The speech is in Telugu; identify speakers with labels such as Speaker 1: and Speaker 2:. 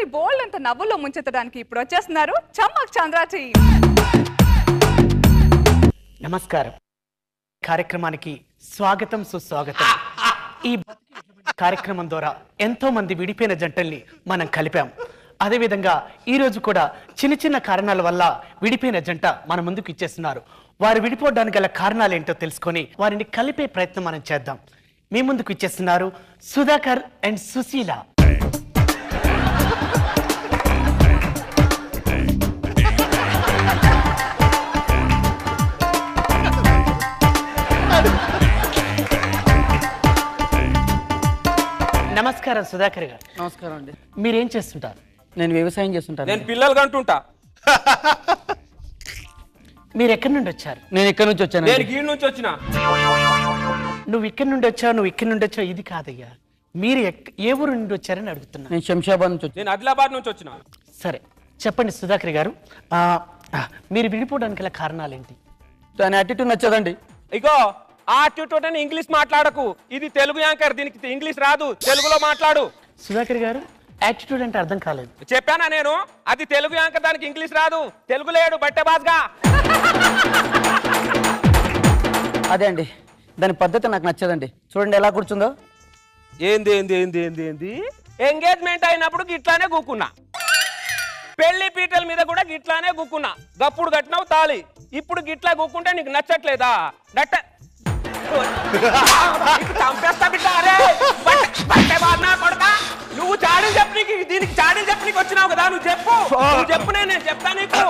Speaker 1: మనల్ని బోల్డ్ అంత నవ్వుల్లో ముంచెత్తడానికి ఇప్పుడు వచ్చేస్తున్నారు చమ్మక్ చంద్రాచి.
Speaker 2: నమస్కారం. కార్యక్రమానికి స్వాగతం సుస్వాగతం. ఈ కార్యక్రమం ద్వారా ఎంతో మంది విడిపోయిన జంటల్ని మనం కలిపాం. అదేవిధంగా ఈరోజు కూడా చిన్న చిన్న కారణాల వల్ల విడిపోయిన జంట మన ముందుకు ఇచ్చేస్తున్నారు. వారు విడిపోవడానికి గల కారణాలు ఏంటో తెలుసుకొని వారిని కలిపే ప్రయత్నం మనం చేద్దాం. మీ ముందుకు ఇచ్చేస్తున్నారు సుధాకర్ అండ్ సుశీల. నమస్కారం సుధాకర్ గారు.
Speaker 3: నమస్కారం అండి.
Speaker 2: మీరేం చేస్తుంటారు?
Speaker 3: నేను వ్యవసాయం చేస్తుంటాను.
Speaker 4: నేను పిల్లలు కంటుంటా.
Speaker 2: మీరు ఎక్కడి నుండి వచ్చారు?
Speaker 3: నేను ఇక్కడ నుంచి వచ్చాను.
Speaker 4: నేను గీడి నుంచి వచ్చిన.
Speaker 2: నువ్వు ఇక్కడి నుండి వచ్చావు, నువ్వు ఇక్కడి నుండి వచ్చావు, ఇది కాదయ్యా. మీరు ఏ ఊరు నుండి వచ్చారని అడుగుతున్నా.
Speaker 3: నేను శంషాబాద్ నుంచి వచ్చాను.
Speaker 4: నేను ఆదిలాబాద్ నుంచి వచ్చిన.
Speaker 2: సరే చెప్పండి సుధాకర్ గారు, మీరు విడిపోవడానికి గల కారణాలు ఏంటి?
Speaker 3: దాని యాటిట్యూడ్ నచ్చదండి.
Speaker 4: ఇగో ఆ ట్యూటర్ అని ఇంగ్లీష్ మాట్లాడకు. ఇది తెలుగు యాంకర్, దీనికి ఇంగ్లీష్ రాదు, తెలుగులో మాట్లాడు.
Speaker 2: సుధాకర్ గారు, యాటిట్యూడ్ అంటే అర్థం కాలేదు.
Speaker 4: చెప్పానా నేను? అది తెలుగు యాంకర్, దానికి ఇంగ్లీష్ రాదు, తెలుగు లేడు బట్టే బాస్గా.
Speaker 3: అదే అండి, దాని పద్ధతి నాకు నచ్చదండి. చూడండి ఎలా కూర్చుందో.
Speaker 4: ఏంది ఏంది ఏంది ఏంది ఏంది ఎంగేజ్మెంట్ అయినప్పుడు గిట్లానే కూకున్నా, పెళ్లి పీటల మీద కూడా గిట్లానే కూకున్నా. గప్పుడు కట్టినావు తాళి, ఇప్పుడు గిట్లా కూకుంటే నీకు నచ్చట్లేదా? చంపేస్తా బిడ్డ. అరే బట్టే బాధనా కొడక, నువ్వు చాడీలు చెప్పు. దీనికి చాడీలు చెప్పు. నీకు వచ్చినావు కదా, నువ్వు చెప్పు. నేను చెప్తా నీకు.